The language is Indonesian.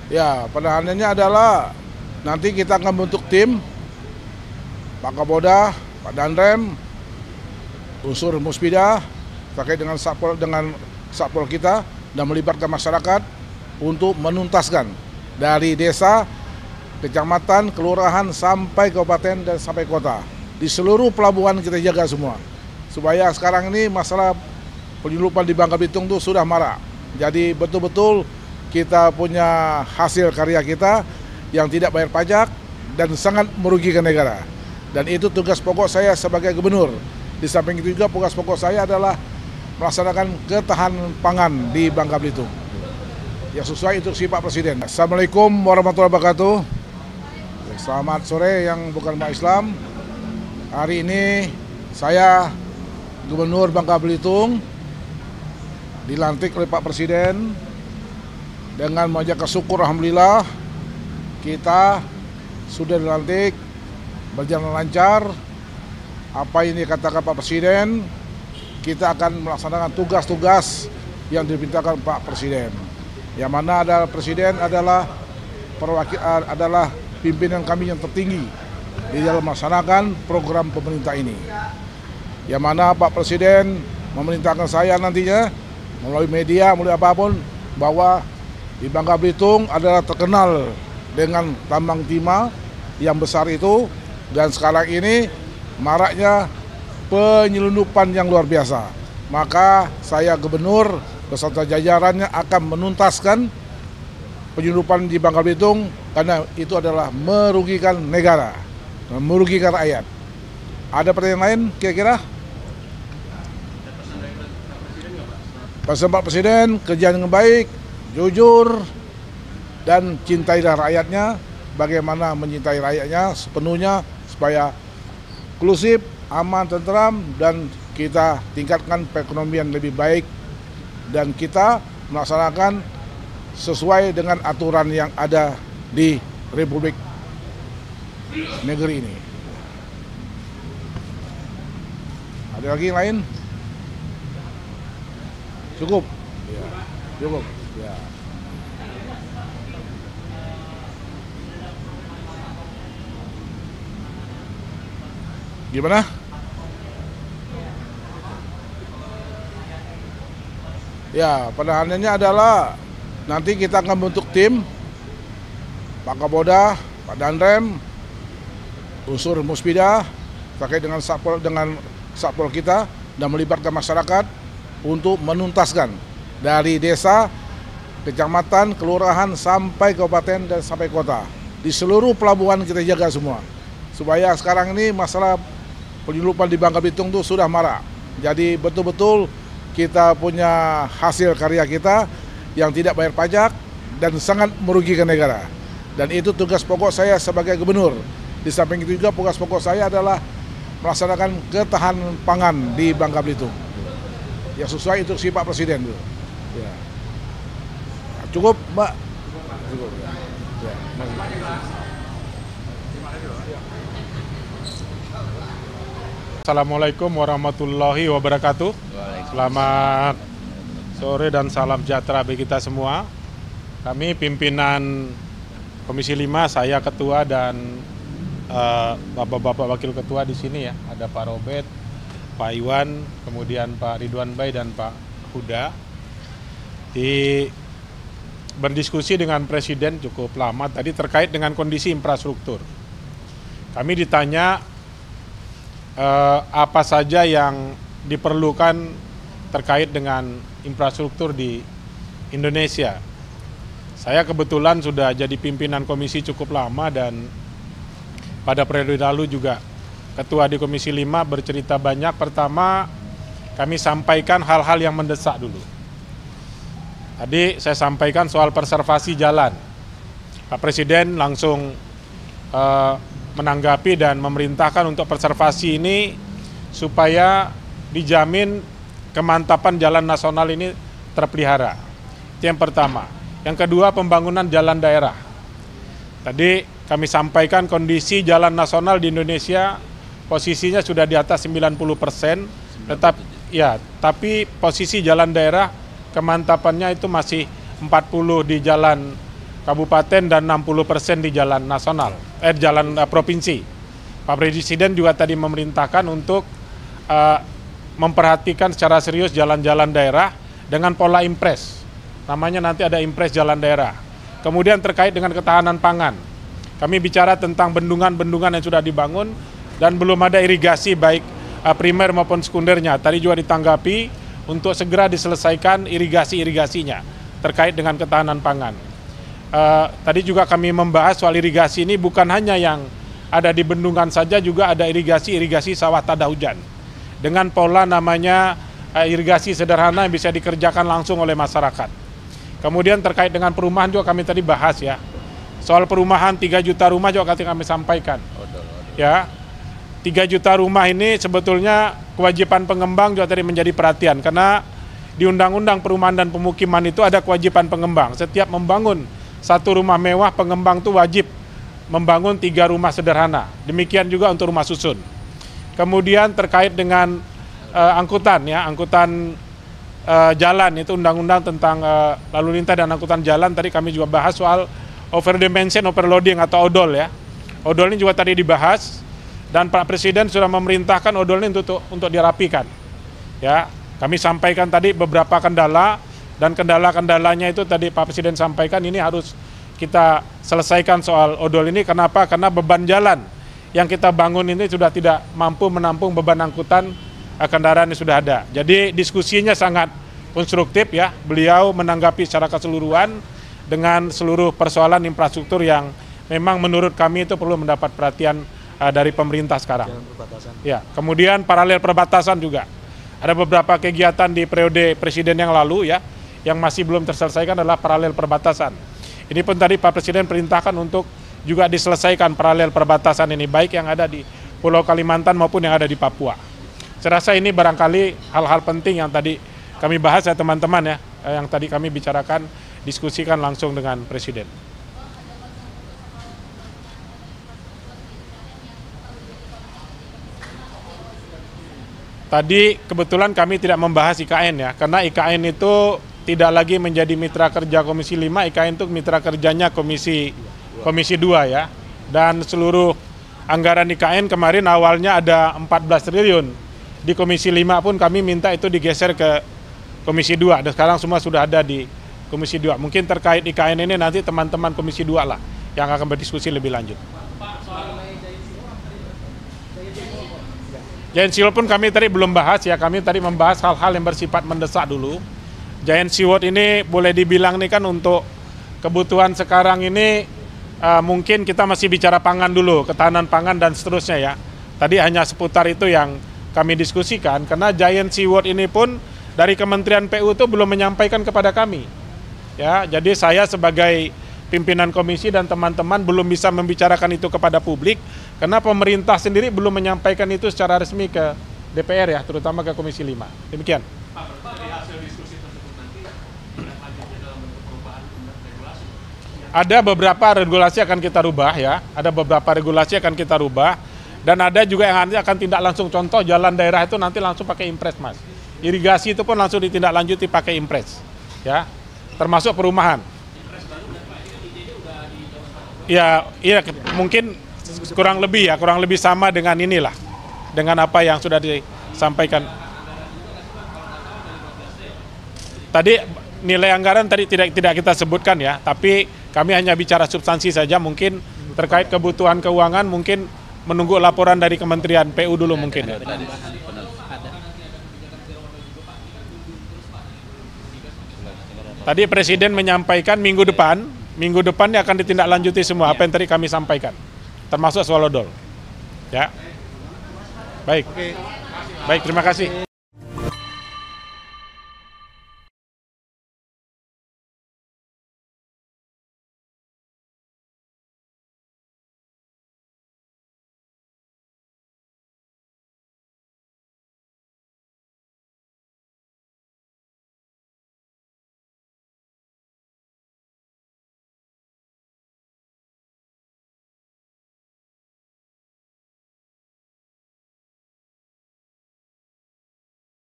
Ya, penahanannya adalah nanti kita akan bentuk tim, Pak Kapolda, Pak Danrem, unsur Muspida terkait dengan satpol kita dan melibatkan masyarakat untuk menuntaskan dari desa, kecamatan, kelurahan sampai kabupaten dan sampai kota. Di seluruh pelabuhan kita jaga semua. Supaya sekarang ini masalah penyelundupan di Bangka Belitung itu sudah marak. Jadi betul-betul kita punya hasil karya kita yang tidak bayar pajak dan sangat merugikan negara. Dan itu tugas pokok saya sebagai gubernur. Di samping itu juga tugas pokok saya adalah melaksanakan ketahanan pangan di Bangka Belitung yang sesuai instruksi Pak Presiden. Assalamualaikum warahmatullahi wabarakatuh. Selamat sore yang bukan umat Islam. Hari ini saya Gubernur Bangka Belitung dilantik oleh Pak Presiden. Dengan mengucapkan syukur, alhamdulillah kita sudah dilantik, berjalan lancar. Apa ini katakan Pak Presiden, kita akan melaksanakan tugas-tugas yang diperintahkan Pak Presiden. Yang mana adalah Presiden adalah pimpinan kami yang tertinggi di dalam melaksanakan program pemerintah ini. Yang mana Pak Presiden memerintahkan saya nantinya melalui media, melalui apapun, bahwa di Bangka Belitung adalah terkenal dengan tambang timah yang besar itu, dan sekarang ini maraknya penyelundupan yang luar biasa. Maka saya gubernur beserta jajarannya akan menuntaskan penyelundupan di Bangka Belitung karena itu adalah merugikan negara, merugikan rakyat. Ada pertanyaan lain kira-kira? Pesan Pak Presiden, kerja dengan baik, jujur, dan cintailah rakyatnya. Bagaimana mencintai rakyatnya sepenuhnya supaya inklusif, aman, tentram, dan kita tingkatkan perekonomian lebih baik dan kita melaksanakan sesuai dengan aturan yang ada di Republik negeri ini. Ada lagi yang lain? Cukup? Ya, cukup. Ya. Gimana? Ya, penahanannya adalah nanti kita akan bentuk tim, Pak Kapolda, Pak Danrem, unsur Muspida terkait dengan satpol kita dan melibatkan masyarakat untuk menuntaskan dari desa, kecamatan, kelurahan sampai kabupaten dan sampai kota. Di seluruh pelabuhan kita jaga semua. Supaya sekarang ini masalah penyelundupan di Bangka Belitung itu sudah marak. Jadi betul-betul kita punya hasil karya kita yang tidak bayar pajak dan sangat merugikan negara. Dan itu tugas pokok saya sebagai gubernur. Di samping itu juga tugas pokok saya adalah melaksanakan ketahanan pangan di Bangka Belitung yang sesuai instruksi Pak Presiden. Ya. Cukup, Mbak? Cukup. Ya. Assalamualaikum warahmatullahi wabarakatuh. Selamat sore dan salam sejahtera bagi kita semua. Kami pimpinan Komisi 5, saya ketua dan bapak-bapak wakil ketua di sini ya. Ada Pak Robert, Pak Iwan, kemudian Pak Ridwan Bay dan Pak Huda. Berdiskusi dengan Presiden cukup lama tadi terkait dengan kondisi infrastruktur. Kami ditanya apa saja yang diperlukan terkait dengan infrastruktur di Indonesia. Saya kebetulan sudah jadi pimpinan komisi cukup lama dan pada periode lalu juga ketua di Komisi 5 bercerita banyak. Pertama, kami sampaikan hal-hal yang mendesak dulu. Tadi saya sampaikan soal preservasi jalan. Pak Presiden langsung menanggapi dan memerintahkan untuk preservasi ini supaya dijamin kemantapan jalan nasional ini terpelihara. Itu yang pertama. Yang kedua, pembangunan jalan daerah. Tadi kami sampaikan kondisi jalan nasional di Indonesia posisinya sudah di atas 90%, tapi posisi jalan daerah kemantapannya itu masih 40 di jalan kabupaten dan 60% di jalan nasional, jalan provinsi. Pak Presiden juga tadi memerintahkan untuk memperhatikan secara serius jalan-jalan daerah dengan pola impres. Namanya nanti ada impres jalan daerah. Kemudian terkait dengan ketahanan pangan. Kami bicara tentang bendungan-bendungan yang sudah dibangun dan belum ada irigasi baik primer maupun sekundernya. Tadi juga ditanggapi untuk segera diselesaikan irigasi-irigasinya terkait dengan ketahanan pangan. Tadi juga kami membahas soal irigasi ini bukan hanya yang ada di bendungan saja, juga ada irigasi sawah tada hujan. Dengan pola namanya irigasi sederhana yang bisa dikerjakan langsung oleh masyarakat. Kemudian terkait dengan perumahan juga kami tadi bahas ya. Soal perumahan 3 juta rumah juga kami sampaikan. Ya, 3 juta rumah ini sebetulnya kewajiban pengembang juga tadi menjadi perhatian. Karena di Undang-Undang Perumahan dan Pemukiman itu ada kewajiban pengembang. Setiap membangun satu rumah mewah, pengembang itu wajib membangun 3 rumah sederhana. Demikian juga untuk rumah susun. Kemudian terkait dengan angkutan ya, angkutan jalan, itu undang-undang tentang lalu lintas dan angkutan jalan, tadi kami juga bahas soal overdimension overloading atau odol ya. Odol ini juga tadi dibahas dan Pak Presiden sudah memerintahkan odol ini untuk dirapikan. Ya, kami sampaikan tadi beberapa kendala dan kendala-kendalanya itu tadi Pak Presiden sampaikan ini harus kita selesaikan soal odol ini. Kenapa? Karena beban jalan yang kita bangun ini sudah tidak mampu menampung beban angkutan kendaraan yang sudah ada. Jadi diskusinya sangat konstruktif ya. Beliau menanggapi secara keseluruhan dengan seluruh persoalan infrastruktur yang memang menurut kami itu perlu mendapat perhatian dari pemerintah sekarang. Ya, kemudian paralel perbatasan juga. Ada beberapa kegiatan di periode Presiden yang lalu ya, yang masih belum terselesaikan adalah paralel perbatasan. Ini pun tadi Pak Presiden perintahkan untuk juga diselesaikan paralel perbatasan ini, baik yang ada di Pulau Kalimantan maupun yang ada di Papua. Saya rasa ini barangkali hal-hal penting yang tadi kami bahas ya teman-teman ya, yang tadi kami bicarakan, diskusikan langsung dengan Presiden. Tadi kebetulan kami tidak membahas IKN ya, karena IKN itu tidak lagi menjadi mitra kerja Komisi 5, IKN itu mitra kerjanya Komisi 2 ya. Dan seluruh anggaran IKN kemarin awalnya ada 14 triliun. Di Komisi 5 pun kami minta itu digeser ke Komisi 2, dan sekarang semua sudah ada di Komisi 2. Mungkin terkait IKN ini nanti teman-teman Komisi 2 lah yang akan berdiskusi lebih lanjut. Giant Seawall pun kami tadi belum bahas ya, kami tadi membahas hal-hal yang bersifat mendesak dulu. Giant Seawall ini boleh dibilang nih kan untuk kebutuhan sekarang ini mungkin kita masih bicara pangan dulu, ketahanan pangan dan seterusnya ya. Tadi hanya seputar itu yang kami diskusikan, karena Giant Seawall ini pun dari Kementerian PU itu belum menyampaikan kepada kami. Ya, jadi saya sebagai pimpinan komisi dan teman-teman belum bisa membicarakan itu kepada publik, karena pemerintah sendiri belum menyampaikan itu secara resmi ke DPR ya, terutama ke Komisi 5. Demikian. Pak, dari hasil diskusi tersebut nanti lanjutnya dalam bentuk perubahan regulasi? Ada beberapa regulasi akan kita rubah ya, ada beberapa regulasi akan kita rubah, dan ada juga yang nanti akan tindak langsung. Contoh jalan daerah itu nanti langsung pakai impres mas. Irigasi itu pun langsung ditindaklanjuti pakai impres, ya, termasuk perumahan. Ya, iya mungkin kurang lebih sama dengan inilah, dengan apa yang sudah disampaikan. Tadi nilai anggaran tadi tidak kita sebutkan ya, tapi kami hanya bicara substansi saja. Mungkin terkait kebutuhan keuangan mungkin menunggu laporan dari Kementerian PU dulu mungkin. Tadi Presiden menyampaikan minggu depan akan ditindaklanjuti semua apa yang tadi kami sampaikan, termasuk soal odol. Ya, baik, terima kasih.